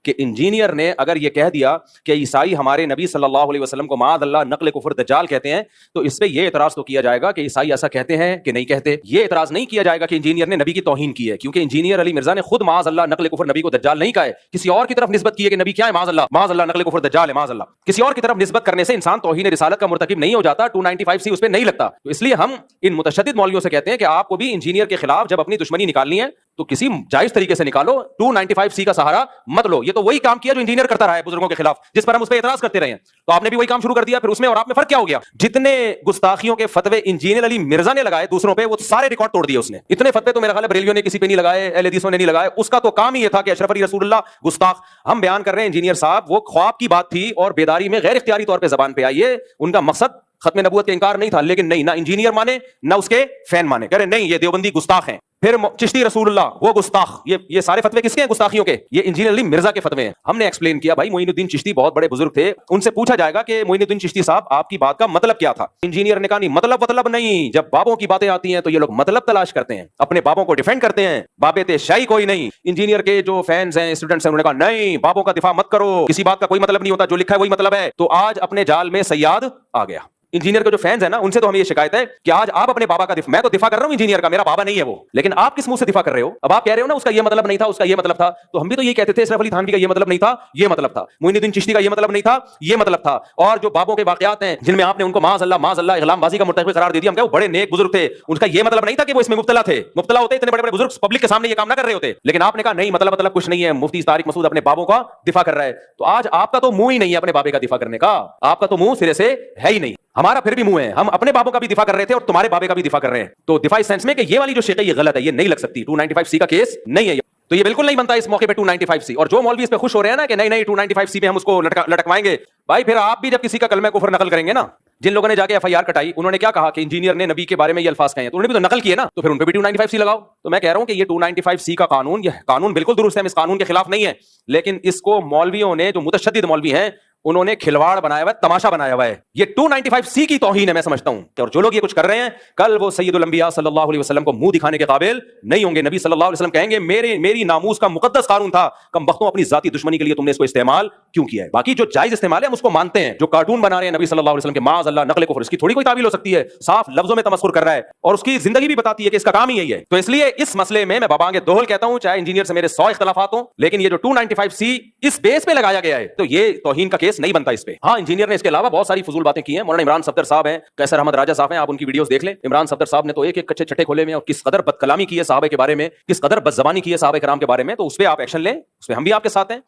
کہ انجینئر نے اگر یہ کہہ دیا کہ عیسائی ہمارے نبی صلی اللہ علیہ وسلم کو معاذ اللہ نقل کفر دجال کہتے ہیں، تو اس پہ یہ اعتراض تو کیا جائے گا کہ عیسائی ایسا کہتے ہیں کہ نہیں کہتے. یہ اعتراض نہیں کیا جائے گا کہ انجینئر نے نبی کی توہین کی ہے، کیونکہ انجینئر علی مرزا نے خود معاذ اللہ نقل کفر نبی کو دجال نہیں کہا ہے، کسی اور کی طرف نسبت کی ہے کہ نبی کیا ہے، معاذ اللہ نقل کفر دجال ہے، معاذ اللہ. کسی اور کی طرف نسبت کرنے سے انسان توہین رسالت کا مرتکب نہیں ہو جاتا، 295 اس پہ نہیں لگتا. تو اس لیے ہم ان متشدد مولویوں سے کہتے ہیں کہ آپ کو بھی انجینئر کے خلاف جب اپنی دشمنی نکالنی ہے تو کسی جائز طریقے سے نکالو، 295 کا سہارا مت لو. یہ تو وہی کام کیا جو انجینئر کرتا رہا ہے بزرگوں کے خلاف، جس پر ہم اس پہ اعتراض کرتے رہے ہیں. تو آپ نے بھی وہی کام شروع کر دیا، پھر اس میں اور آپ میں فرق کیا ہو گیا؟ جتنے گستاخیوں کے فتوے انجینئر علی مرزا نے لگائے دوسروں پہ، وہ سارے ریکارڈ توڑ دیے اس نے. اتنے فتوے تو میرا خیال ہے بریلیوں نے کسی پہ نہیں لگائے، اہل حدیثوں نے نہیں لگائے. اس کا تو کام ہی یہ تھا کہ اشرف علی رسول اللہ گستاخ. ہم بیان کر رہے ہیں انجینئر صاحب وہ خواب کی بات تھی اور بیداری میں غیر اختیاری طور پہ زبان پہ آئی ہے. ان کا مقصد ختم نبوت کا انکار نہیں تھا، لیکن نہیں، نہ انجینئر مانے نہ اس کے فین مانے، کہہ رہے نہیں یہ دیوبندی گستاخ ہیں. پھر چشتی رسول اللہ وہ گستاخ. یہ سارے فتوے کس کے ہیں گستاخیوں کے؟ یہ انجینئر علی مرزا کے فتوے ہیں. ہم نے ایکسپلین کیا بھائی معین الدین چشتی بہت بڑے بزرگ تھے، ان سے پوچھا جائے گا کہ معین الدین چشتی صاحب آپ کی بات کا مطلب کیا تھا؟ انجینئر نے کہا نہیں مطلب نہیں. جب بابوں کی باتیں آتی ہیں تو یہ لوگ مطلب تلاش کرتے ہیں، اپنے بابوں کو ڈیفینڈ کرتے ہیں. بابے تھے شاہی کوئی نہیں. انجینئر کے جو فینس ہیں اسٹوڈنٹس ہیں انہوں نے کہا نہیں بابوں کا دفاع مت کرو، کسی بات کا کوئی مطلب نہیں ہوتا، جو لکھا ہے وہی مطلب ہے. تو آج اپنے جال میں سیاد آ گیا. انجینئر کے جو فینس ہیں نا ان سے تو ہمیں یہ شکایت ہے کہ آج آپ اپنے بابا کا دفاع، میں تو دفاع کر رہا ہوں انجینئر کا، میرا بابا نہیں ہے وہ، لیکن آپ کس منہ سے دفاع کر رہے ہو؟ اب آپ کہہ رہے ہو نا اس کا یہ مطلب نہیں تھا، اس کا یہ مطلب تھا. تو ہم بھی تو یہ کہتے تھے اشرف علی تھانوی کا یہ مطلب نہیں تھا، یہ مطلب تھا. معین الدین چشتی کا یہ مطلب نہیں تھا، یہ مطلب تھا. اور جو بابوں کے واقعات ہیں جن میں آپ نے ان کو معاذ اللہ اغلام بازی کا مرتکب قرار دے دیا، ہم کہتے ہیں وہ بڑے نیک بزرگ تھے، ان کا یہ مطلب نہیں تھا کہ وہ اس میں مبتلا تھے. مبتلا ہوتے اتنے بڑے بڑے بزرگ پبلک کے سامنے یہ کام نہ کر رہے ہوتے. لیکن آپ نے کہا نہیں مطلب کچھ نہیں ہے، مفتی طارق مسعود اپنے بابوں کا دفاع کر رہا ہے. تو آج آپ کا تو منہ ہی نہیں ہے اپنے بابے کا دفاع کرنے کا، آپ کا تو منہ سرے سے ہے ہی نہیں. ہمارا پھر بھی منہ ہے، ہم اپنے بابوں کا بھی دفاع کر رہے تھے اور تمہارے بابے کا بھی دفاع کر رہے ہیں. تو دفاع اس سینس میں کہ یہ والی جو شق ہے یہ غلط ہے، یہ نہیں لگ سکتی، 295 کا کیس نہیں ہے. تو یہ بالکل نہیں بنتا اس موقع پہ 295. اور جو مولوی اس پہ خوش ہو رہے ہیں نا کہ نہیں 295 پہ ہم اس کو لٹکوائیں گے، بھائی پھر آپ بھی جب کسی کا کلمہ کفر نقل کریں گے نا، جن لوگوں نے جا کے ایف آئی آر کٹائی انہوں نے کیا کہا کہ انجینئر نے نبی کے بارے میں یہ الفاظ کہے ہیں، تو انہوں نے بھی تو نقل کیے نا، تو پھر ان پہ بھی 295 لگاؤ. تو میں کہہ رہا ہوں کہ یہ 295 کا قانون، یہ قانون بالکل درست ہے، ہم اس قانون کے خلاف نہیں ہے، لیکن اس کو مولویوں نے جو متشدد مولوی ہیں انہوں نے کھلواڑ بنایا ہوا ہے، تماشا بنایا ہوا ہے. یہ 295 کی توہین ہے میں سمجھتا ہوں. اور جو لوگ یہ کچھ کر رہے ہیں کل وہ سید الانبیاء صلی اللہ علیہ وسلم کو منہ دکھانے کے قابل نہیں ہوں گے. نبی صلی اللہ علیہ وسلم کہیں گے میری ناموس کا مقدس قانون تھا، کم بختوں اپنی ذاتی دشمنی کے لیے تم نے اس کو استعمال کیوں کیا ہے؟ باقی جو جائز استعمال ہے ہم اس کو مانتے ہیں. جو کارٹون بنا رہے ہیں نبی صلی اللہ علیہ وسلم کے معاذ اللہ نقل کفر، اس کی تھوڑی کوئی تعویل ہو سکتی ہے. صاف لفظوں میں تمسخر کر رہا ہے اور اس کی زندگی بھی بتاتی ہے کہ اس کا کام ہی یہی ہے. تو اس لیے اس مسئلے میں بابا آنگے دوہل کہتا ہوں، چاہے انجینئر سے میرے 100 اختلافات ہوں، لیکن یہ جو 295 اس بیس پہ لگایا گیا ہے تو یہ توہین کا کیس نہیں بنتا اس پہ. ہاں انجینئر نے اس کے علاوہ بہت ساری فضول باتیں کی ہیں. مولانا عمران صفدر صاحب ہیں، کیسر احمد راجہ صاحب ہیں، آپ ان کی ویڈیوز دیکھ لیں. عمران صفدر صاحب نے تو ایک کچے چھٹے کھولے میں اور کس قدر بد کلامی کی ہے صحابہ کے بارے میں، کس قدر بد زبانی کی ہے صحابہ کرام کے بارے میں. تو اس پہ آپ ایکشن لیں، اس پہ ہم بھی آپ کے ساتھ ہیں.